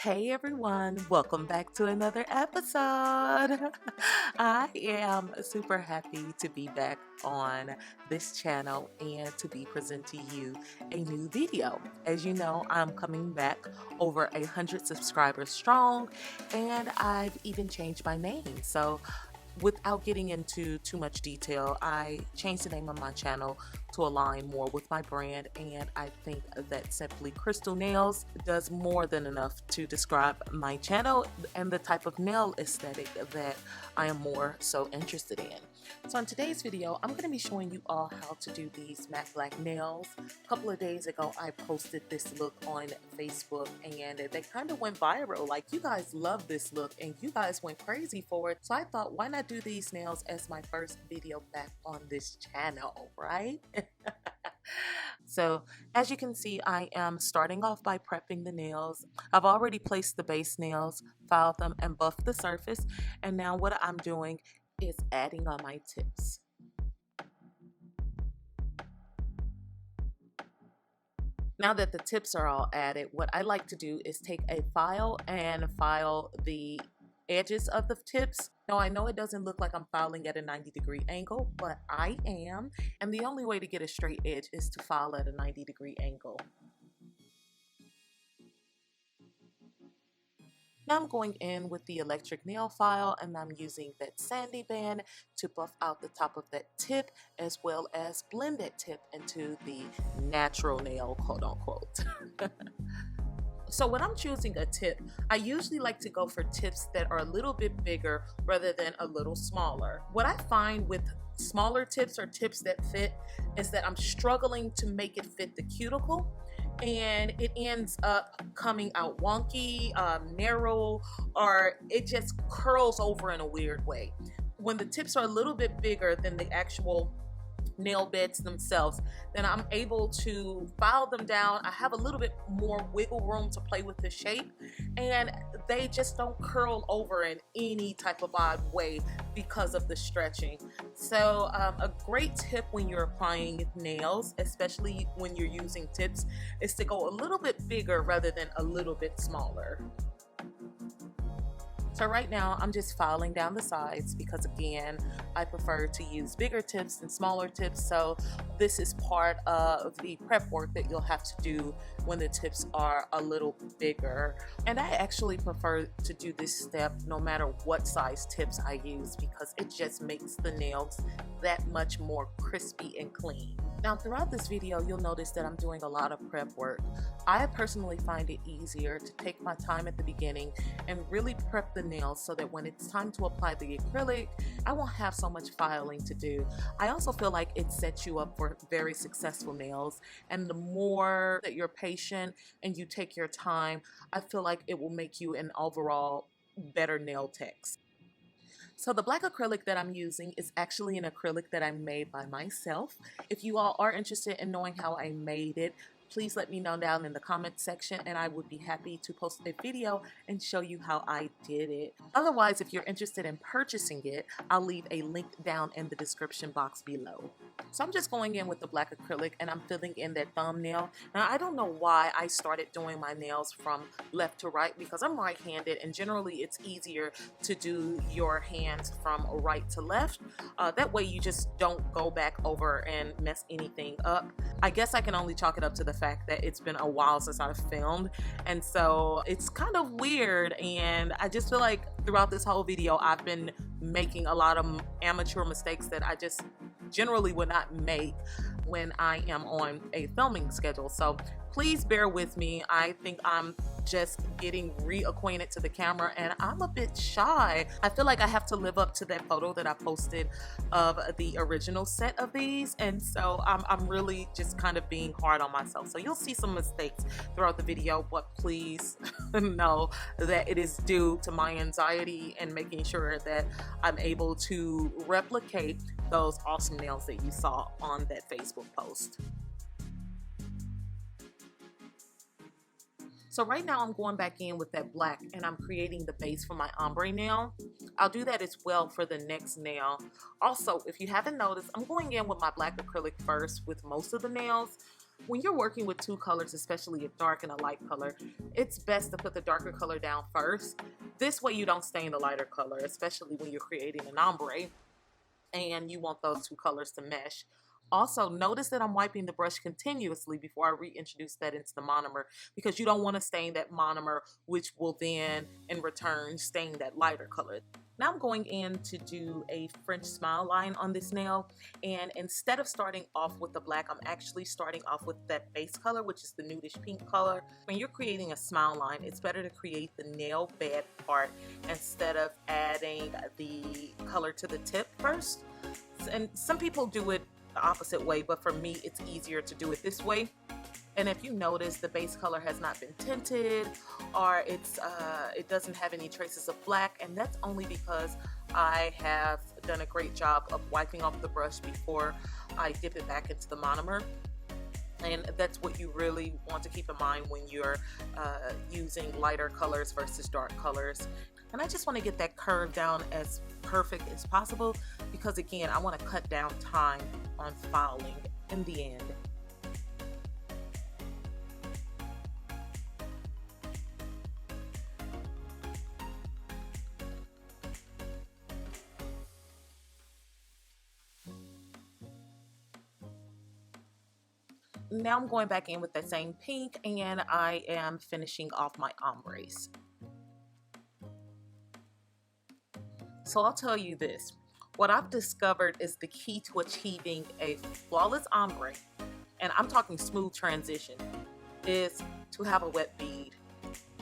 Hey everyone, welcome back to another episode. I am super happy to be back on this channel and to be presenting you a new video. As you know, I'm coming back over 100 subscribers strong, and I've even changed my name. So without getting into too much detail, I changed the name of my channel to align more with my brand, and I think that Simply Crystal Nails does more than enough to describe my channel and the type of nail aesthetic that I am more so interested in. So in today's video, I'm going to be showing you all how to do these matte black nails. A couple of days ago, I posted this look on Facebook and they kind of went viral. Like, you guys love this look and you guys went crazy for it. So I thought, why not do these nails as my first video back on this channel, right? So as you can see, I am starting off by prepping the nails. I've already placed the base nails, filed them, and buffed the surface. And now what I'm doing is adding on my tips. Now that the tips are all added, what I like to do is take a file and file the edges of the tips. Now I know it doesn't look like I'm filing at a 90-degree angle, but I am. And the only way to get a straight edge is to file at a 90-degree angle. Now I'm going in with the electric nail file, and I'm using that sandy band to buff out the top of that tip, as well as blend that tip into the natural nail, quote unquote. So when I'm choosing a tip, I usually like to go for tips that are a little bit bigger rather than a little smaller. What I find with smaller tips or tips that fit is that I'm struggling to make it fit the cuticle, and it ends up coming out wonky, narrow, or it just curls over in a weird way. When the tips are a little bit bigger than the actual nail beds themselves, then I'm able to file them down. I have a little bit more wiggle room to play with the shape, and they just don't curl over in any type of odd way because of the stretching. So a great tip when you're applying nails, especially when you're using tips, is to go a little bit bigger rather than a little bit smaller. So right now I'm just filing down the sides because, again, I prefer to use bigger tips than smaller tips. So this is part of the prep work that you'll have to do when the tips are a little bigger. And I actually prefer to do this step no matter what size tips I use, because it just makes the nails that much more crispy and clean. Now throughout this video, you'll notice that I'm doing a lot of prep work. I personally find it easier to take my time at the beginning and really prep the nails so that when it's time to apply the acrylic, I won't have so much filing to do. I also feel like it sets you up for very successful nails, and the more that you're patient and you take your time, I feel like it will make you an overall better nail tech. So the black acrylic that I'm using is actually an acrylic that I made by myself. If you all are interested in knowing how I made it, please let me know down in the comment section, and I would be happy to post a video and show you how I did it. Otherwise, if you're interested in purchasing it, I'll leave a link down in the description box below. So I'm just going in with the black acrylic and I'm filling in that thumbnail. Now I don't know why I started doing my nails from left to right, because I'm right-handed and generally it's easier to do your hands from right to left. That way you just don't go back over and mess anything up. I guess I can only chalk it up to the fact that it's been a while since I've filmed, and so it's kind of weird, and I just feel like throughout this whole video I've been making a lot of amateur mistakes that I just generally would not make when I am on a filming schedule. So please bear with me. I think I'm just getting reacquainted to the camera and I'm a bit shy. I feel like I have to live up to that photo that I posted of the original set of these, and so I'm really just kind of being hard on myself. So you'll see some mistakes throughout the video, but please know that it is due to my anxiety and making sure that I'm able to replicate those awesome nails that you saw on that Facebook post. So right now I'm going back in with that black and I'm creating the base for my ombre nail. I'll do that as well for the next nail. Also, if you haven't noticed, I'm going in with my black acrylic first with most of the nails. When you're working with two colors, especially a dark and a light color, it's best to put the darker color down first. This way you don't stain the lighter color, especially when you're creating an ombre and you want those two colors to mesh. Also, notice that I'm wiping the brush continuously before I reintroduce that into the monomer, because you don't want to stain that monomer, which will then in return stain that lighter color. Now I'm going in to do a French smile line on this nail, and instead of starting off with the black, I'm actually starting off with that base color, which is the nudish pink color. When you're creating a smile line, it's better to create the nail bed part instead of adding the color to the tip first. And some people do it the opposite way, but for me it's easier to do it this way. And if you notice, the base color has not been tinted, or it doesn't have any traces of black, and that's only because I have done a great job of wiping off the brush before I dip it back into the monomer. And that's what you really want to keep in mind when you're using lighter colors versus dark colors. And I just want to get that curve down as perfect as possible, because again, I want to cut down time on filing in the end. Now I'm going back in with that same pink, and I am finishing off my ombres. So I'll tell you this, what I've discovered is the key to achieving a flawless ombre, and I'm talking smooth transition, is to have a wet bead.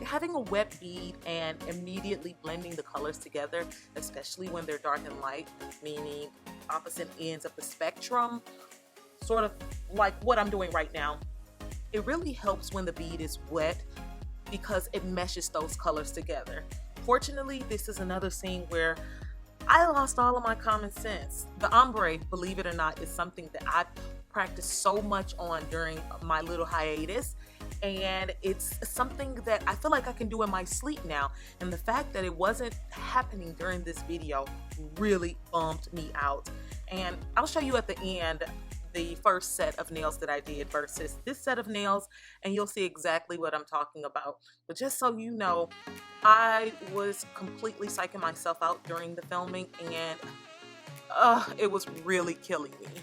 Having a wet bead and immediately blending the colors together, especially when they're dark and light, meaning opposite ends of the spectrum, sort of like what I'm doing right now, it really helps when the bead is wet because it meshes those colors together. Fortunately, this is another scene where I lost all of my common sense. The ombre, believe it or not, is something that I practiced so much on during my little hiatus, and it's something that I feel like I can do in my sleep now, and the fact that it wasn't happening during this video really bummed me out. And I'll show you at the end the first set of nails that I did versus this set of nails, and you'll see exactly what I'm talking about. But just so you know, I was completely psyching myself out during the filming, and it was really killing me.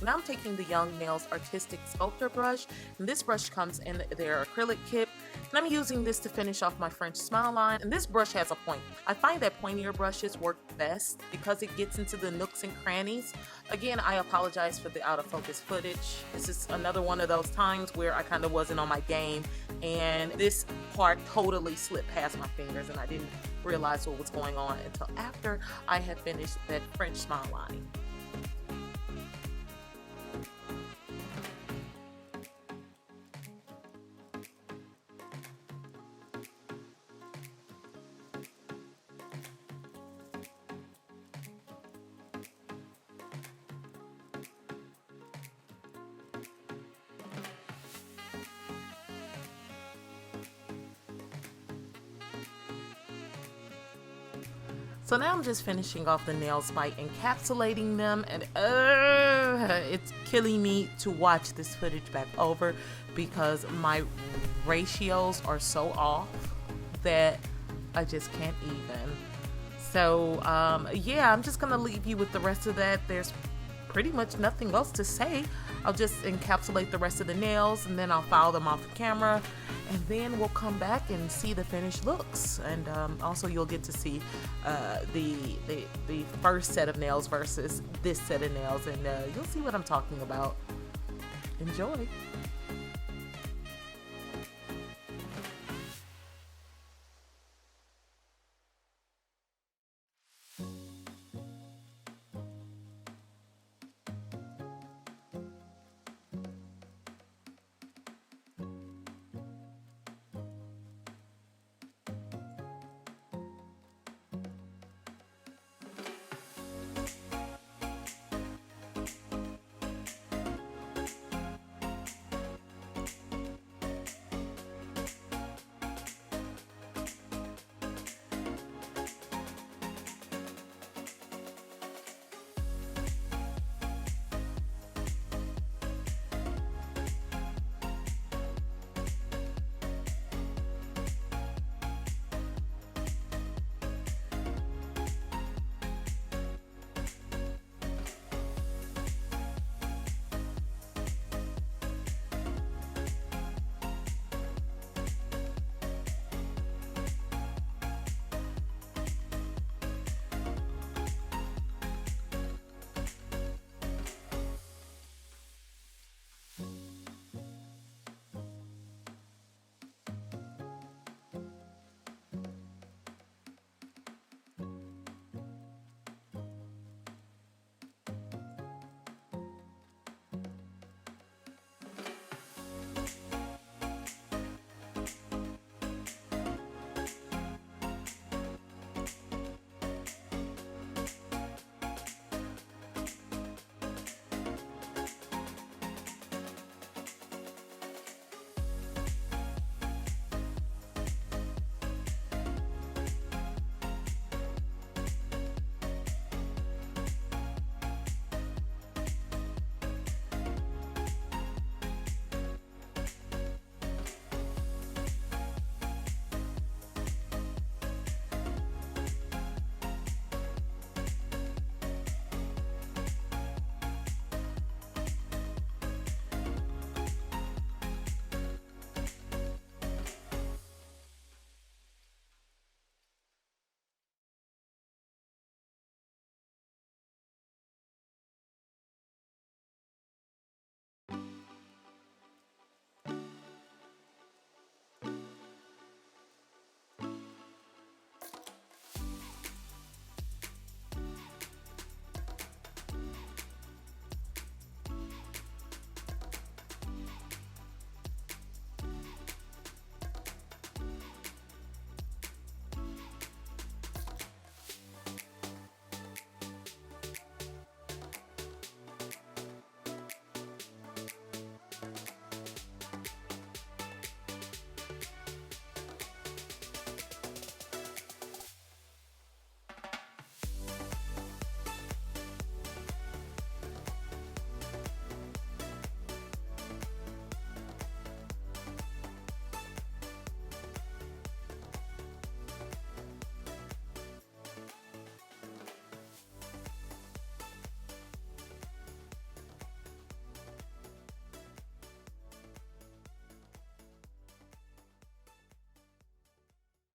Now I'm taking the Young Nails Artistic Sculptor brush, and this brush comes in their acrylic kit, and I'm using this to finish off my French smile line. And this brush has a point. I find that pointier brushes work best because it gets into the nooks and crannies. Again, I apologize for the out of focus footage. This is another one of those times where I kind of wasn't on my game, and this part totally slipped past my fingers, and I didn't realize what was going on until after I had finished that French smile line. So now I'm just finishing off the nails by encapsulating them, and it's killing me to watch this footage back over because my ratios are so off that I just can't even. So yeah, I'm just gonna leave you with the rest of that. There's pretty much nothing else to say. I'll just encapsulate the rest of the nails and then I'll file them off the camera, and then we'll come back and see the finished looks. And also you'll get to see the first set of nails versus this set of nails, and you'll see what I'm talking about. Enjoy.